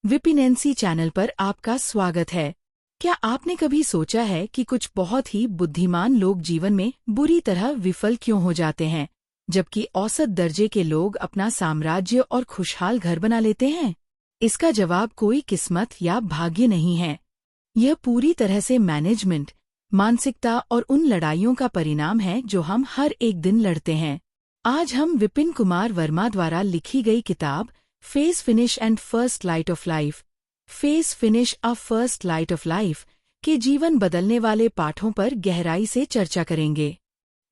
विपिनेंसी channel पर आपका स्वागत है। क्या आपने कभी सोचा है कि कुछ बहुत ही बुद्धिमान लोग जीवन में बुरी तरह विफल क्यों हो जाते हैं, जबकि औसत दर्जे के लोग अपना साम्राज्य और खुशहाल घर बना लेते हैं? इसका जवाब कोई किस्मत या भाग्य नहीं है। यह पूरी तरह से मैनेजमेंट, मानसिकता और उन लड़ाइयों का परिणाम है जो हम हर एक दिन लड़ते हैं। आज हम विपिन कुमार वर्मा द्वारा लिखी गई किताब face finish and first light of life, face finish a first light of life के जीवन बदलने वाले पाठों पर गहराई से चर्चा करेंगे।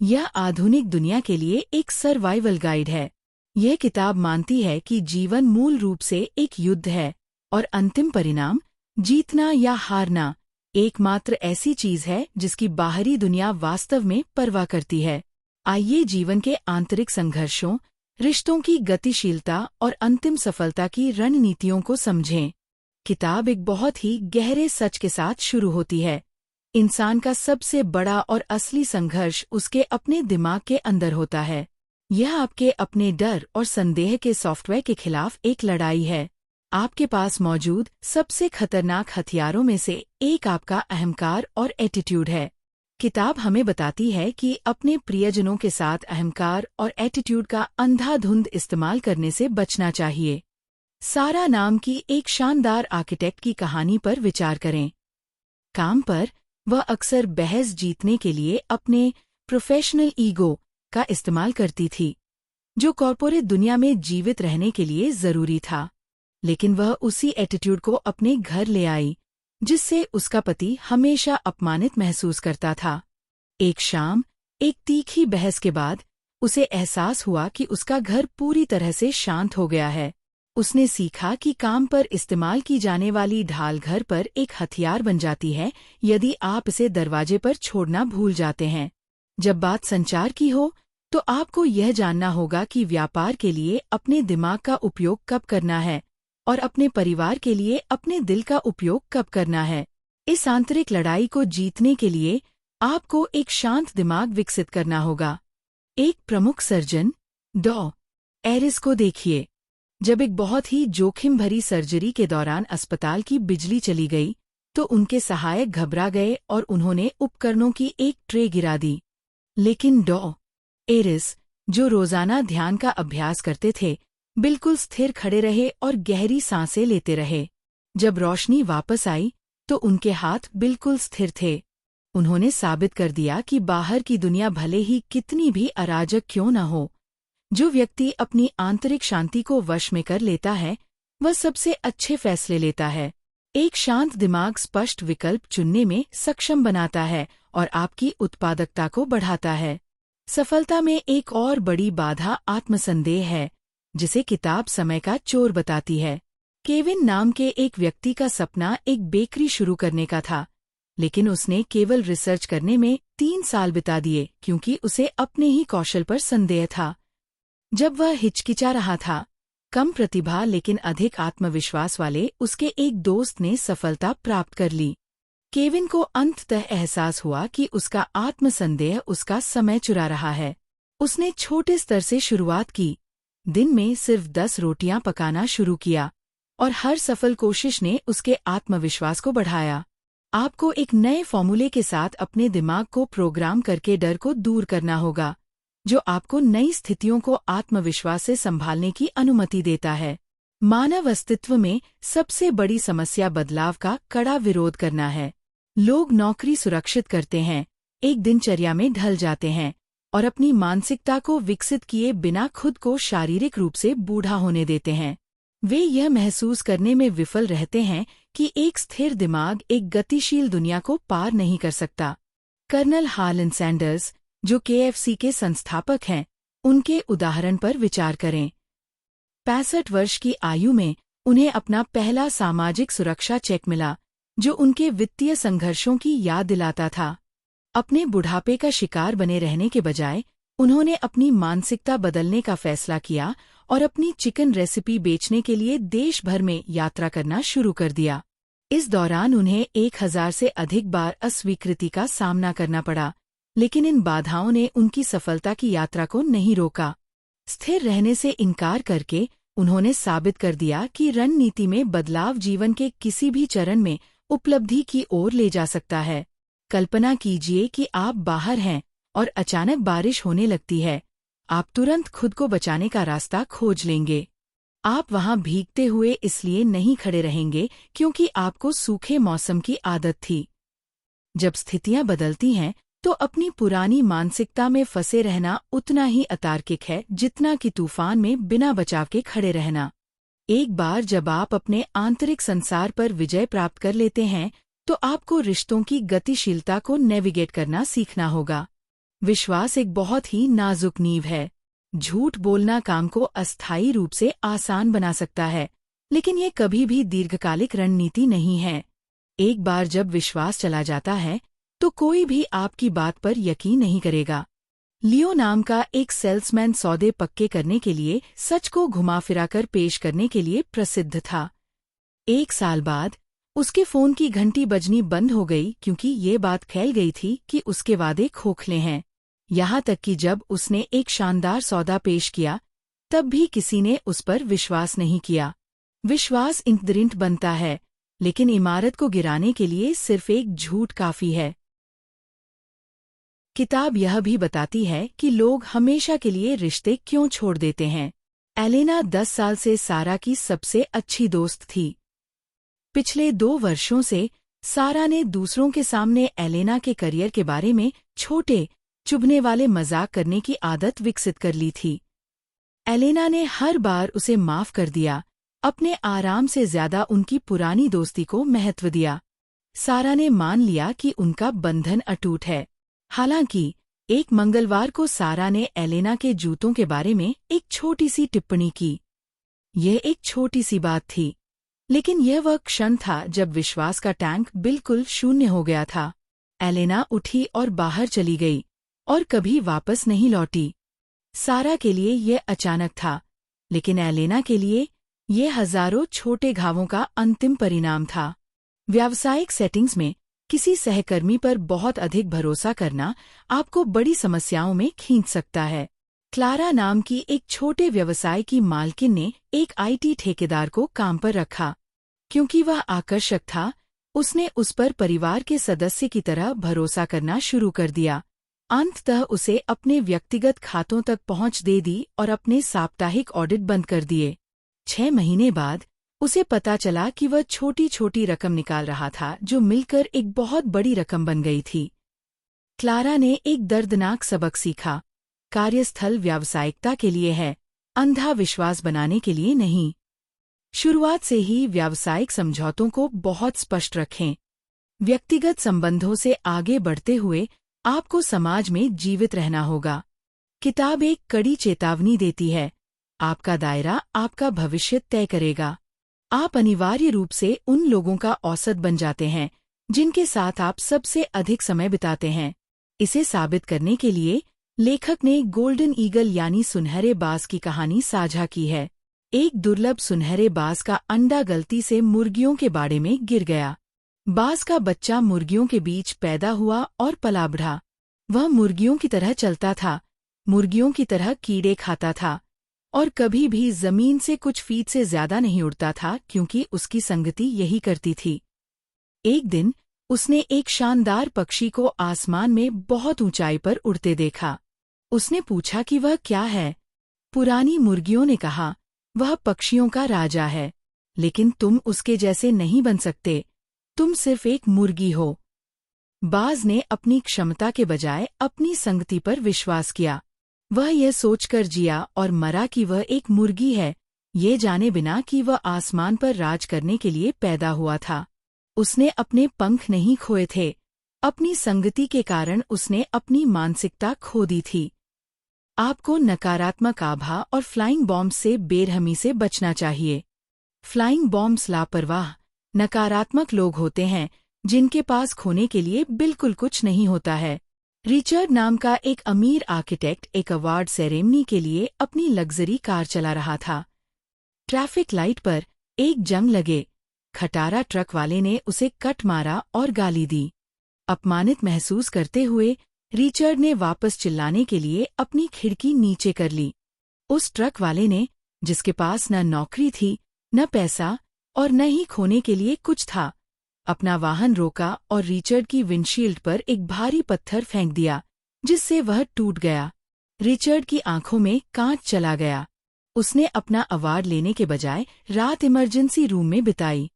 यह आधुनिक दुनिया के लिए एक सर्वाइवल गाइड है। यह किताब मानती है कि जीवन मूल रूप से एक युद्ध है और अंतिम परिणाम, जीतना या हारना, एकमात्र ऐसी चीज है जिसकी बाहरी दुनिया वास्तव में परवाह करती है। आइए जीवन के आंतरिक संघर्षों, रिश्तों की गतिशीलता और अंतिम सफलता की रणनीतियों को समझें। किताब एक बहुत ही गहरे सच के साथ शुरू होती है। इंसान का सबसे बड़ा और असली संघर्ष उसके अपने दिमाग के अंदर होता है। यह आपके अपने डर और संदेह के सॉफ्टवेयर के खिलाफ एक लड़ाई है। आपके पास मौजूद सबसे खतरनाक हथियारों में से एक आपका अहंकार और एटीट्यूड है। किताब हमें बताती है कि अपने प्रियजनों के साथ अहंकार और एटीट्यूड का अंधाधुंध इस्तेमाल करने से बचना चाहिए। सारा नाम की एक शानदार आर्किटेक्ट की कहानी पर विचार करें। काम पर वह अक्सर बहस जीतने के लिए अपने प्रोफेशनल ईगो का इस्तेमाल करती थी, जो कॉर्पोरेट दुनिया में जीवित रहने के लिए जरूरी था। लेकिन वह उसी एटीट्यूड को अपने घर ले आई, जिससे उसका पति हमेशा अपमानित महसूस करता था। एक शाम, एक तीखी बहस के बाद, उसे एहसास हुआ कि उसका घर पूरी तरह से शांत हो गया है। उसने सीखा कि काम पर इस्तेमाल की जाने वाली ढाल घर पर एक हथियार बन जाती है यदि आप इसे दरवाजे पर छोड़ना भूल जाते हैं। जब बात संचार की हो, तो आपको यह जानना होगा कि व्यापार के लिए अपने दिमाग का उपयोग कब करना है और अपने परिवार के लिए अपने दिल का उपयोग कब करना है। इस आंतरिक लड़ाई को जीतने के लिए आपको एक शांत दिमाग विकसित करना होगा। एक प्रमुख सर्जन, डॉ. एरिस को देखिए। जब एक बहुत ही जोखिम भरी सर्जरी के दौरान अस्पताल की बिजली चली गई, तो उनके सहायक घबरा गए और उन्होंने उपकरणों की एक ट्रे गिरा दी। लेकिन डॉ. एरिस, जो रोजाना ध्यान का अभ्यास करते थे, बिल्कुल स्थिर खड़े रहे और गहरी सांसें लेते रहे। जब रोशनी वापस आई, तो उनके हाथ बिल्कुल स्थिर थे। उन्होंने साबित कर दिया कि बाहर की दुनिया भले ही कितनी भी अराजक क्यों न हो, जो व्यक्ति अपनी आंतरिक शांति को वश में कर लेता है, वह सबसे अच्छे फैसले लेता है। एक शांत दिमाग स्पष्ट विकल्प चुनने में सक्षम बनाता है और आपकी उत्पादकता को बढ़ाता है। सफलता में एक और बड़ी बाधा आत्मसंदेह है, जिसे किताब समय का चोर बताती है। केविन नाम के एक व्यक्ति का सपना एक बेकरी शुरू करने का था, लेकिन उसने केवल रिसर्च करने में 3 साल बिता दिए क्योंकि उसे अपने ही कौशल पर संदेह था। जब वह हिचकिचा रहा था, कम प्रतिभा लेकिन अधिक आत्मविश्वास वाले उसके एक दोस्त ने सफलता प्राप्त कर ली। केविन को अंततः एहसास हुआ कि उसका आत्मसंदेह उसका समय चुरा रहा है। उसने छोटे स्तर से शुरुआत की, दिन में सिर्फ 10 रोटियां पकाना शुरू किया, और हर सफल कोशिश ने उसके आत्मविश्वास को बढ़ाया। आपको एक नए फॉर्मूले के साथ अपने दिमाग को प्रोग्राम करके डर को दूर करना होगा, जो आपको नई स्थितियों को आत्मविश्वास से संभालने की अनुमति देता है। मानव अस्तित्व में सबसे बड़ी समस्या बदलाव का कड़ा विरोध करना है। लोग नौकरी सुरक्षित करते हैं, एक दिनचर्या में ढल जाते हैं और अपनी मानसिकता को विकसित किए बिना खुद को शारीरिक रूप से बूढ़ा होने देते हैं। वे यह महसूस करने में विफल रहते हैं कि एक स्थिर दिमाग एक गतिशील दुनिया को पार नहीं कर सकता। कर्नल हार्लन सैंडर्स, जो KFC के संस्थापक हैं, उनके उदाहरण पर विचार करें। 65 वर्ष की आयु में उन्हें अपना पहला सामाजिक सुरक्षा चेक मिला, जो उनके वित्तीय संघर्षों की याद दिलाता था। अपने बुढ़ापे का शिकार बने रहने के बजाय उन्होंने अपनी मानसिकता बदलने का फैसला किया और अपनी चिकन रेसिपी बेचने के लिए देश भर में यात्रा करना शुरू कर दिया। इस दौरान उन्हें 1000 से अधिक बार अस्वीकृति का सामना करना पड़ा, लेकिन इन बाधाओं ने उनकी सफलता की यात्रा को नहीं रोका। स्थिर रहने से इनकार करके उन्होंने साबित कर दिया कि रणनीति में बदलाव जीवन के किसी भी चरण में उपलब्धि की ओर ले जा सकता है। कल्पना कीजिए कि आप बाहर हैं और अचानक बारिश होने लगती है। आप तुरंत खुद को बचाने का रास्ता खोज लेंगे। आप वहां भीगते हुए इसलिए नहीं खड़े रहेंगे क्योंकि आपको सूखे मौसम की आदत थी। जब स्थितियां बदलती हैं तो अपनी पुरानी मानसिकता में फंसे रहना उतना ही अतार्किक है जितना कि तूफान में बिना बचाव के खड़े रहना। एक बार जब आप अपने आंतरिक संसार पर विजय प्राप्त कर लेते हैं तो आपको रिश्तों की गतिशीलता को नेविगेट करना सीखना होगा। विश्वास एक बहुत ही नाजुक नींव है। झूठ बोलना काम को अस्थायी रूप से आसान बना सकता है, लेकिन ये कभी भी दीर्घकालिक रणनीति नहीं है। एक बार जब विश्वास चला जाता है तो कोई भी आपकी बात पर यकीन नहीं करेगा। लियो नाम का एक सेल्समैन सौदे पक्के करने के लिए सच को घुमा फिराकर पेश करने के लिए प्रसिद्ध था। 1 साल बाद उसके फोन की घंटी बजनी बंद हो गई क्योंकि ये बात फैल गई थी कि उसके वादे खोखले हैं। यहाँ तक कि जब उसने एक शानदार सौदा पेश किया तब भी किसी ने उस पर विश्वास नहीं किया। विश्वास इंद्रिंट बनता है, लेकिन इमारत को गिराने के लिए सिर्फ एक झूठ काफी है। किताब यह भी बताती है कि लोग हमेशा के लिए रिश्ते क्यों छोड़ देते हैं। एलेना 10 साल से सारा की सबसे अच्छी दोस्त थी। पिछले 2 वर्षों से सारा ने दूसरों के सामने एलेना के करियर के बारे में छोटे, चुभने वाले मजाक करने की आदत विकसित कर ली थी। एलेना ने हर बार उसे माफ कर दिया, अपने आराम से ज्यादा उनकी पुरानी दोस्ती को महत्व दिया। सारा ने मान लिया कि उनका बंधन अटूट है। हालांकि एक मंगलवार को सारा ने एलेना के जूतों के बारे में एक छोटी सी टिप्पणी की। यह एक छोटी सी बात थी, लेकिन यह वह क्षण था जब विश्वास का टैंक बिल्कुल शून्य हो गया था। एलेना उठी और बाहर चली गई और कभी वापस नहीं लौटी। सारा के लिए यह अचानक था, लेकिन एलेना के लिए यह हजारों छोटे घावों का अंतिम परिणाम था। व्यावसायिक सेटिंग्स में किसी सहकर्मी पर बहुत अधिक भरोसा करना आपको बड़ी समस्याओं में खींच सकता है। क्लारा नाम की एक छोटे व्यवसाय की मालकिन ने एक आईटी ठेकेदार को काम पर रखा। क्योंकि वह आकर्षक था, उसने उस पर परिवार के सदस्य की तरह भरोसा करना शुरू कर दिया। अंततः उसे अपने व्यक्तिगत खातों तक पहुंच दे दी और अपने साप्ताहिक ऑडिट बंद कर दिए। 6 महीने बाद उसे पता चला कि वह छोटी छोटी रकम निकाल रहा था जो मिलकर एक बहुत बड़ी रकम बन गई थी। क्लारा ने एक दर्दनाक सबक सीखा। कार्यस्थल व्यावसायिकता के लिए है, अंधा विश्वास बनाने के लिए नहीं। शुरुआत से ही व्यावसायिक समझौतों को बहुत स्पष्ट रखें। व्यक्तिगत संबंधों से आगे बढ़ते हुए आपको समाज में जीवित रहना होगा। किताब एक कड़ी चेतावनी देती है, आपका दायरा आपका भविष्य तय करेगा। आप अनिवार्य रूप से उन लोगों का औसत बन जाते हैं जिनके साथ आप सबसे अधिक समय बिताते हैं। इसे साबित करने के लिए लेखक ने गोल्डन ईगल यानी सुनहरे बाज की कहानी साझा की है। एक दुर्लभ सुनहरे बाज का अंडा गलती से मुर्गियों के बाड़े में गिर गया। बाज का बच्चा मुर्गियों के बीच पैदा हुआ और पला बढ़ा। वह मुर्गियों की तरह चलता था, मुर्गियों की तरह कीड़े खाता था और कभी भी जमीन से कुछ फीट से ज्यादा नहीं उड़ता था क्योंकि उसकी संगति यही करती थी। एक दिन उसने एक शानदार पक्षी को आसमान में बहुत ऊंचाई पर उड़ते देखा। उसने पूछा कि वह क्या है। पुरानी मुर्गियों ने कहा, वह पक्षियों का राजा है, लेकिन तुम उसके जैसे नहीं बन सकते, तुम सिर्फ एक मुर्गी हो। बाज ने अपनी क्षमता के बजाय अपनी संगति पर विश्वास किया। वह यह सोचकर जिया और मरा कि वह एक मुर्गी है, ये जाने बिना कि वह आसमान पर राज करने के लिए पैदा हुआ था। उसने अपने पंख नहीं खोए थे, अपनी संगति के कारण उसने अपनी मानसिकता खो दी थी। आपको नकारात्मक आभा और फ्लाइंग बॉम्ब से बेरहमी से बचना चाहिए। फ्लाइंग बॉम्ब्स लापरवाह, नकारात्मक लोग होते हैं जिनके पास खोने के लिए बिल्कुल कुछ नहीं होता है। रिचर्ड नाम का एक अमीर आर्किटेक्ट एक अवार्ड सेरेमनी के लिए अपनी लग्जरी कार चला रहा था। ट्रैफिक लाइट पर एक जंग लगे। खटारा ट्रक वाले ने उसे कट मारा और गाली दी। अपमानित महसूस करते हुए रिचर्ड ने वापस चिल्लाने के लिए अपनी खिड़की नीचे कर ली। उस ट्रक वाले ने जिसके पास न नौकरी थी, न पैसा और न ही खोने के लिए कुछ था, अपना वाहन रोका और रिचर्ड की विंडशील्ड पर एक भारी पत्थर फेंक दिया, जिससे वह टूट गया। रिचर्ड की आंखों में कांच चला गया। उसने अपना अवार्ड लेने के बजाय रात इमरजेंसी रूम में बिताई।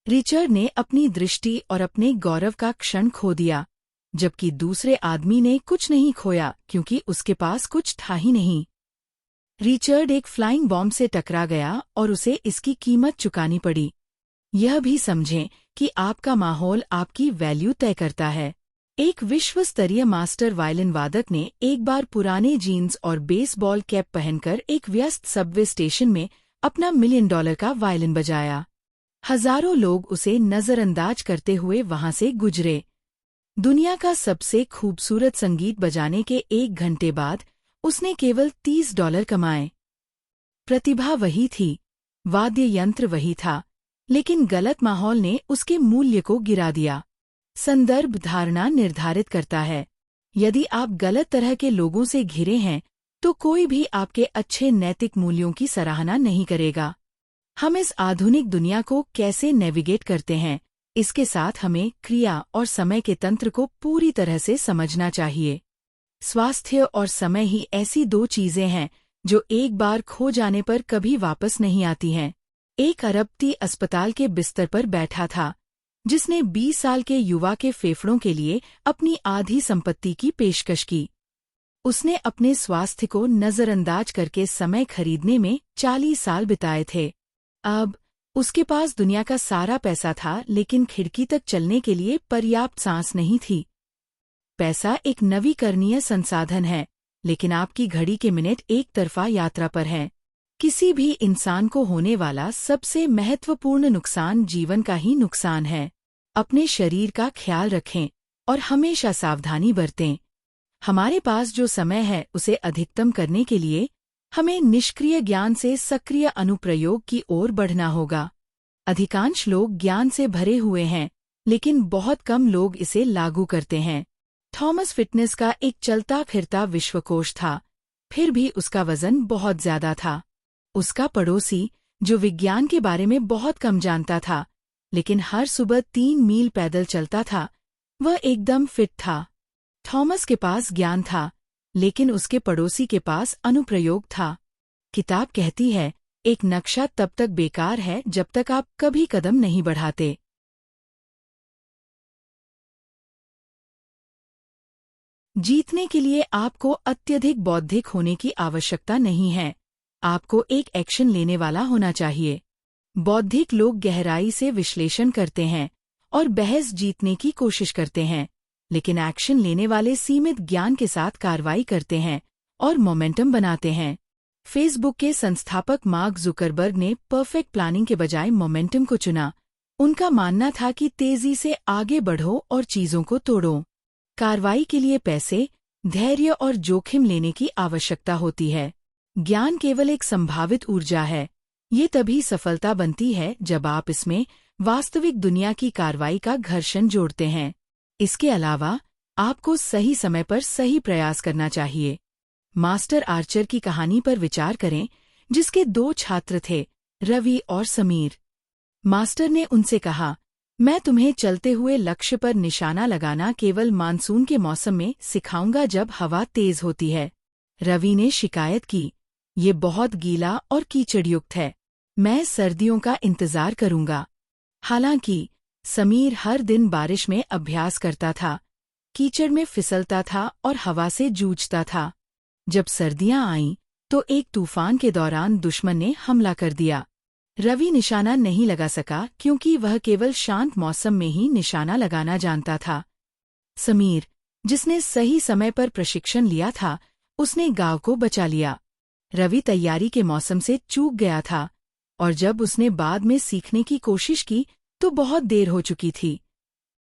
रिचर्ड ने अपनी दृष्टि और अपने गौरव का क्षण खो दिया, जबकि दूसरे आदमी ने कुछ नहीं खोया क्योंकि उसके पास कुछ था ही नहीं। रिचर्ड एक फ्लाइंग बॉम्ब से टकरा गया और उसे इसकी कीमत चुकानी पड़ी। यह भी समझें कि आपका माहौल आपकी वैल्यू तय करता है। एक विश्व स्तरीय मास्टर वायलिन वादक ने एक बार पुराने जीन्स और बेसबॉल कैप पहनकर एक व्यस्त सबवे स्टेशन में अपना $1 मिलियन का वायलिन बजाया। हजारों लोग उसे नजरअंदाज करते हुए वहां से गुजरे। दुनिया का सबसे खूबसूरत संगीत बजाने के 1 घंटे बाद उसने केवल $30 कमाए। प्रतिभा वही थी, वाद्य यंत्र वही था, लेकिन गलत माहौल ने उसके मूल्य को गिरा दिया। संदर्भ धारणा निर्धारित करता है। यदि आप गलत तरह के लोगों से घिरे हैं, तो कोई भी आपके अच्छे नैतिक मूल्यों की सराहना नहीं करेगा। हम इस आधुनिक दुनिया को कैसे नेविगेट करते हैं, इसके साथ हमें क्रिया और समय के तंत्र को पूरी तरह से समझना चाहिए। स्वास्थ्य और समय ही ऐसी 2 चीजें हैं जो एक बार खो जाने पर कभी वापस नहीं आती हैं। एक अरबती अस्पताल के बिस्तर पर बैठा था, जिसने 20 साल के युवा के फेफड़ों के लिए अपनी आधी संपत्ति की पेशकश की। उसने अपने स्वास्थ्य को नजरअंदाज करके समय खरीदने में 40 साल बिताए थे। अब उसके पास दुनिया का सारा पैसा था, लेकिन खिड़की तक चलने के लिए पर्याप्त सांस नहीं थी। पैसा एक नवीकरणीय संसाधन है, लेकिन आपकी घड़ी के मिनट एक तरफा यात्रा पर हैं। किसी भी इंसान को होने वाला सबसे महत्वपूर्ण नुकसान जीवन का ही नुकसान है। अपने शरीर का ख्याल रखें और हमेशा सावधानी बरतें। हमारे पास जो समय है उसे अधिकतम करने के लिए हमें निष्क्रिय ज्ञान से सक्रिय अनुप्रयोग की ओर बढ़ना होगा। अधिकांश लोग ज्ञान से भरे हुए हैं, लेकिन बहुत कम लोग इसे लागू करते हैं। थॉमस फिटनेस का एक चलता फिरता विश्वकोश था, फिर भी उसका वजन बहुत ज्यादा था। उसका पड़ोसी, जो विज्ञान के बारे में बहुत कम जानता था, लेकिन हर सुबह 3 मील पैदल चलता था, वह एकदम फिट था। थॉमस के पास ज्ञान था, लेकिन उसके पड़ोसी के पास अनुप्रयोग था। किताब कहती है, एक नक्शा तब तक बेकार है जब तक आप कभी कदम नहीं बढ़ाते। जीतने के लिए आपको अत्यधिक बौद्धिक होने की आवश्यकता नहीं है, आपको एक एक्शन लेने वाला होना चाहिए। बौद्धिक लोग गहराई से विश्लेषण करते हैं और बहस जीतने की कोशिश करते हैं, लेकिन एक्शन लेने वाले सीमित ज्ञान के साथ कार्रवाई करते हैं और मोमेंटम बनाते हैं। फेसबुक के संस्थापक मार्क जुकरबर्ग ने परफेक्ट प्लानिंग के बजाय मोमेंटम को चुना। उनका मानना था कि तेजी से आगे बढ़ो और चीजों को तोड़ो। कार्रवाई के लिए पैसे, धैर्य और जोखिम लेने की आवश्यकता होती है। ज्ञान केवल एक संभावित ऊर्जा है। ये तभी सफलता बनती है जब आप इसमें वास्तविक दुनिया की कार्रवाई का घर्षण जोड़ते हैं। इसके अलावा आपको सही समय पर सही प्रयास करना चाहिए। मास्टर आर्चर की कहानी पर विचार करें, जिसके 2 छात्र थे, रवि और समीर। मास्टर ने उनसे कहा, मैं तुम्हें चलते हुए लक्ष्य पर निशाना लगाना केवल मानसून के मौसम में सिखाऊंगा जब हवा तेज होती है। रवि ने शिकायत की, ये बहुत गीला और कीचड़युक्त है, मैं सर्दियों का इंतजार करूंगा। हालांकि समीर हर दिन बारिश में अभ्यास करता था, कीचड़ में फिसलता था और हवा से जूझता था। जब सर्दियां आईं, तो एक तूफान के दौरान दुश्मन ने हमला कर दिया। रवि निशाना नहीं लगा सका क्योंकि वह केवल शांत मौसम में ही निशाना लगाना जानता था। समीर, जिसने सही समय पर प्रशिक्षण लिया था, उसने गांव को बचा लिया। रवि तैयारी के मौसम से चूक गया था, और जब उसने बाद में सीखने की कोशिश की तो बहुत देर हो चुकी थी।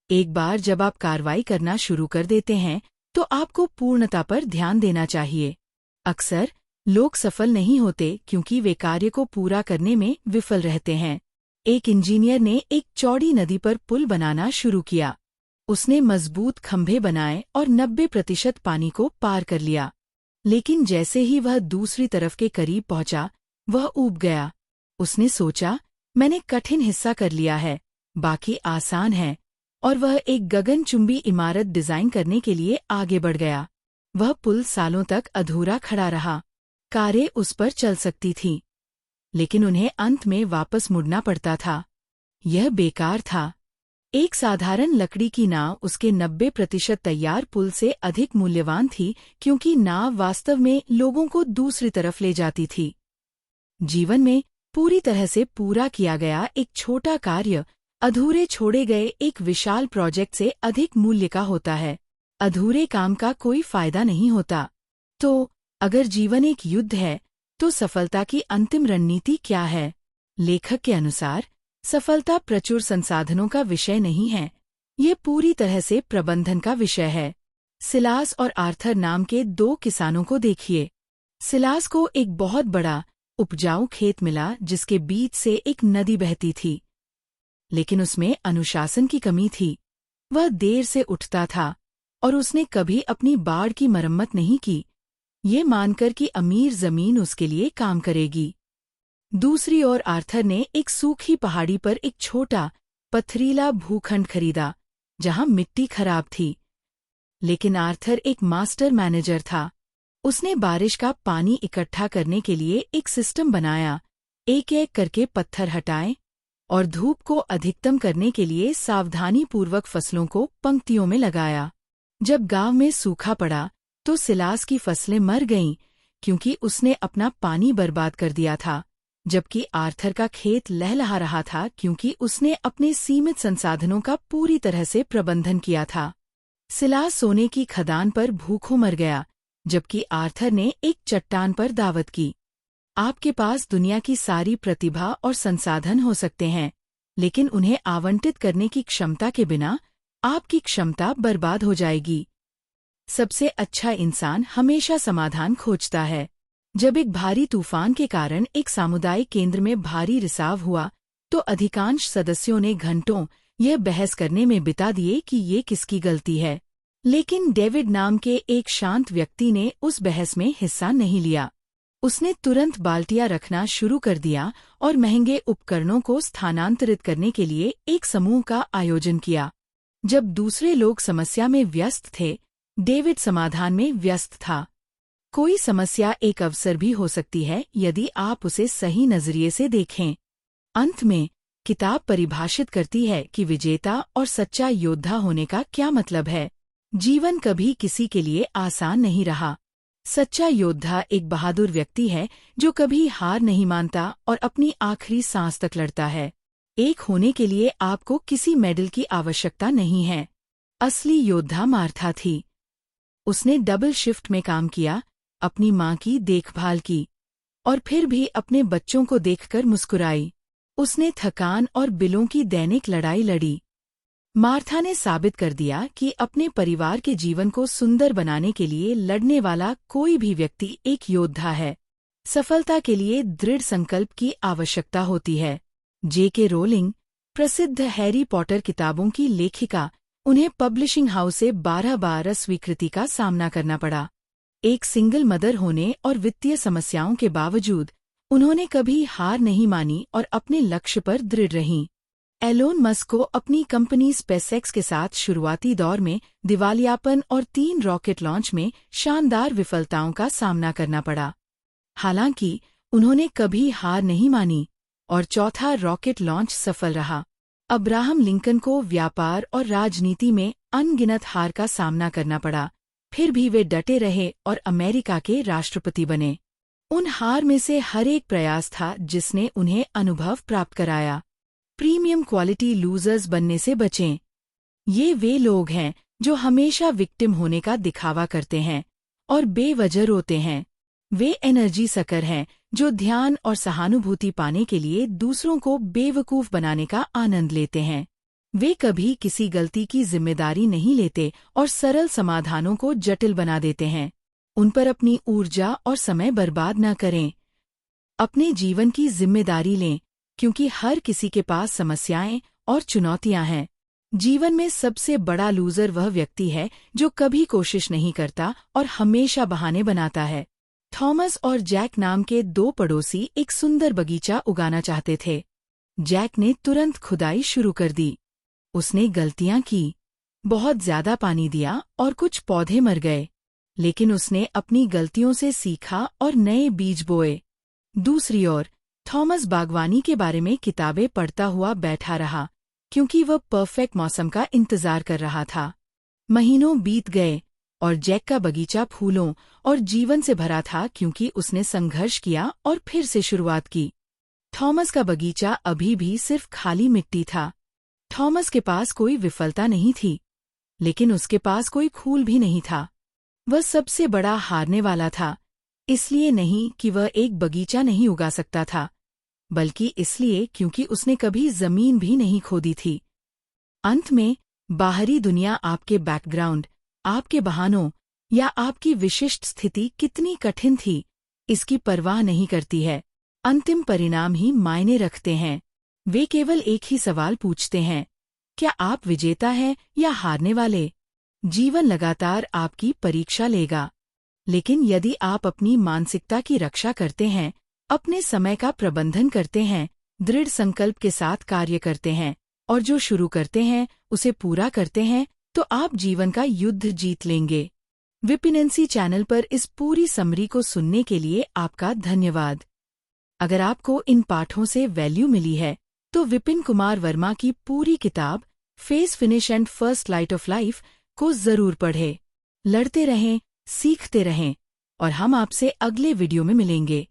एक बार जब आप कार्रवाई करना शुरू कर देते हैं, तो आपको पूर्णता पर ध्यान देना चाहिए। अक्सर लोग सफल नहीं होते क्योंकि वे कार्य को पूरा करने में विफल रहते हैं। एक इंजीनियर ने एक चौड़ी नदी पर पुल बनाना शुरू किया। उसने मजबूत खंभे बनाए और 90% पानी को पार कर लिया। लेकिन जैसे ही वह दूसरी तरफ के करीब पहुंचा, वह ऊब गया। उसने सोचा, मैंने कठिन हिस्सा कर लिया है, बाकी आसान है, और वह एक गगनचुंबी इमारत डिजाइन करने के लिए आगे बढ़ गया। वह पुल सालों तक अधूरा खड़ा रहा। कारें उस पर चल सकती थीं, लेकिन उन्हें अंत में वापस मुड़ना पड़ता था। यह बेकार था। एक साधारण लकड़ी की नाव उसके 90% तैयार पुल से अधिक मूल्यवान थी, क्योंकि नाव वास्तव में लोगों को दूसरी तरफ ले जाती थी। जीवन में पूरी तरह से पूरा किया गया एक छोटा कार्य अधूरे छोड़े गए एक विशाल प्रोजेक्ट से अधिक मूल्य का होता है। अधूरे काम का कोई फायदा नहीं होता। तो अगर जीवन एक युद्ध है, तो सफलता की अंतिम रणनीति क्या है? लेखक के अनुसार सफलता प्रचुर संसाधनों का विषय नहीं है, ये पूरी तरह से प्रबंधन का विषय है। सिलास और आर्थर नाम के 2 किसानों को देखिए। सिलास को एक बहुत बड़ा उपजाऊ खेत मिला जिसके बीच से एक नदी बहती थी, लेकिन उसमें अनुशासन की कमी थी। वह देर से उठता था और उसने कभी अपनी बाड़ की मरम्मत नहीं की, ये मानकर कि अमीर जमीन उसके लिए काम करेगी। दूसरी ओर आर्थर ने एक सूखी पहाड़ी पर एक छोटा पथरीला भूखंड खरीदा जहां मिट्टी खराब थी, लेकिन आर्थर एक मास्टर मैनेजर था। उसने बारिश का पानी इकट्ठा करने के लिए एक सिस्टम बनाया, एक एक करके पत्थर हटाए और धूप को अधिकतम करने के लिए सावधानीपूर्वक फसलों को पंक्तियों में लगाया। जब गांव में सूखा पड़ा तो सिलास की फसलें मर गईं, क्योंकि उसने अपना पानी बर्बाद कर दिया था, जबकि आर्थर का खेत लहलहा रहा था क्योंकि उसने अपने सीमित संसाधनों का पूरी तरह से प्रबंधन किया था। सिलास सोने की खदान पर भूखों मर गया, जबकि आर्थर ने एक चट्टान पर दावत की। आपके पास दुनिया की सारी प्रतिभा और संसाधन हो सकते हैं, लेकिन उन्हें आवंटित करने की क्षमता के बिना आपकी क्षमता बर्बाद हो जाएगी। सबसे अच्छा इंसान हमेशा समाधान खोजता है। जब एक भारी तूफान के कारण एक सामुदायिक केंद्र में भारी रिसाव हुआ, तो अधिकांश सदस्यों ने घंटों यह बहस करने में बिता दिए कि ये किसकी गलती है। लेकिन डेविड नाम के एक शांत व्यक्ति ने उस बहस में हिस्सा नहीं लिया। उसने तुरंत बाल्टियां रखना शुरू कर दिया और महंगे उपकरणों को स्थानांतरित करने के लिए एक समूह का आयोजन किया। जब दूसरे लोग समस्या में व्यस्त थे, डेविड समाधान में व्यस्त था। कोई समस्या एक अवसर भी हो सकती है यदि आप उसे सही नजरिए से देखें। अंत में किताब परिभाषित करती है कि विजेता और सच्चा योद्धा होने का क्या मतलब है। जीवन कभी किसी के लिए आसान नहीं रहा। सच्चा योद्धा एक बहादुर व्यक्ति है जो कभी हार नहीं मानता और अपनी आखिरी सांस तक लड़ता है। एक होने के लिए आपको किसी मेडल की आवश्यकता नहीं है। असली योद्धा मार्था थी। उसने डबल शिफ्ट में काम किया, अपनी माँ की देखभाल की और फिर भी अपने बच्चों को देखकर मुस्कुराई। उसने थकान और बिलों की दैनिक लड़ाई लड़ी। मार्था ने साबित कर दिया कि अपने परिवार के जीवन को सुंदर बनाने के लिए लड़ने वाला कोई भी व्यक्ति एक योद्धा है। सफलता के लिए दृढ़ संकल्प की आवश्यकता होती है। J.K. रोलिंग, प्रसिद्ध हैरी पॉटर किताबों की लेखिका, उन्हें पब्लिशिंग हाउस से 12 बार स्वीकृति का सामना करना पड़ा। एक सिंगल मदर होने और वित्तीय समस्याओं के बावजूद उन्होंने कभी हार नहीं मानी और अपने लक्ष्य पर दृढ़ रहीं। एलोन मस्क को अपनी कंपनी स्पेसएक्स के साथ शुरुआती दौर में दिवालियापन और 3 रॉकेट लॉन्च में शानदार विफलताओं का सामना करना पड़ा। हालांकि उन्होंने कभी हार नहीं मानी और चौथा रॉकेट लॉन्च सफल रहा। अब्राहम लिंकन को व्यापार और राजनीति में अनगिनत हार का सामना करना पड़ा, फिर भी वे डटे रहे और अमेरिका के राष्ट्रपति बने। उन हार में से हर एक प्रयास था जिसने उन्हें अनुभव प्राप्त कराया। प्रीमियम क्वालिटी लूजर्स बनने से बचें। ये वे लोग हैं जो हमेशा विक्टिम होने का दिखावा करते हैं और बेवजह रोते हैं। वे एनर्जी सकर हैं जो ध्यान और सहानुभूति पाने के लिए दूसरों को बेवकूफ बनाने का आनंद लेते हैं। वे कभी किसी गलती की जिम्मेदारी नहीं लेते और सरल समाधानों को जटिल बना देते हैं। उन पर अपनी ऊर्जा और समय बर्बाद न करें। अपने जीवन की जिम्मेदारी लें, क्योंकि हर किसी के पास समस्याएं और चुनौतियां हैं। जीवन में सबसे बड़ा लूजर वह व्यक्ति है जो कभी कोशिश नहीं करता और हमेशा बहाने बनाता है। थॉमस और जैक नाम के दो पड़ोसी एक सुंदर बगीचा उगाना चाहते थे। जैक ने तुरंत खुदाई शुरू कर दी। उसने गलतियां की, बहुत ज्यादा पानी दिया और कुछ पौधे मर गए, लेकिन उसने अपनी गलतियों से सीखा और नए बीज बोए। दूसरी ओर थॉमस बागवानी के बारे में किताबें पढ़ता हुआ बैठा रहा, क्योंकि वह परफेक्ट मौसम का इंतजार कर रहा था। महीनों बीत गए और जैक का बगीचा फूलों और जीवन से भरा था, क्योंकि उसने संघर्ष किया और फिर से शुरुआत की। थॉमस का बगीचा अभी भी सिर्फ खाली मिट्टी था। थॉमस के पास कोई विफलता नहीं थी, लेकिन उसके पास कोई खूल भी नहीं था। वह सबसे बड़ा हारने वाला था, इसलिए नहीं कि वह एक बगीचा नहीं उगा सकता था, बल्कि इसलिए क्योंकि उसने कभी जमीन भी नहीं खोदी थी। अंत में बाहरी दुनिया आपके बैकग्राउंड, आपके बहानों या आपकी विशिष्ट स्थिति कितनी कठिन थी, इसकी परवाह नहीं करती है। अंतिम परिणाम ही मायने रखते हैं। वे केवल एक ही सवाल पूछते हैं, क्या आप विजेता हैं या हारने वाले? जीवन लगातार आपकी परीक्षा लेगा, लेकिन यदि आप अपनी मानसिकता की रक्षा करते हैं, अपने समय का प्रबंधन करते हैं, दृढ़ संकल्प के साथ कार्य करते हैं और जो शुरू करते हैं उसे पूरा करते हैं, तो आप जीवन का युद्ध जीत लेंगे। विपिनेंसी चैनल पर इस पूरी समरी को सुनने के लिए आपका धन्यवाद। अगर आपको इन पाठों से वैल्यू मिली है, तो विपिन कुमार वर्मा की पूरी किताब face finish and first light of life को जरूर पढ़ें। लड़ते रहें, सीखते रहें और हम आपसे अगले वीडियो में मिलेंगे।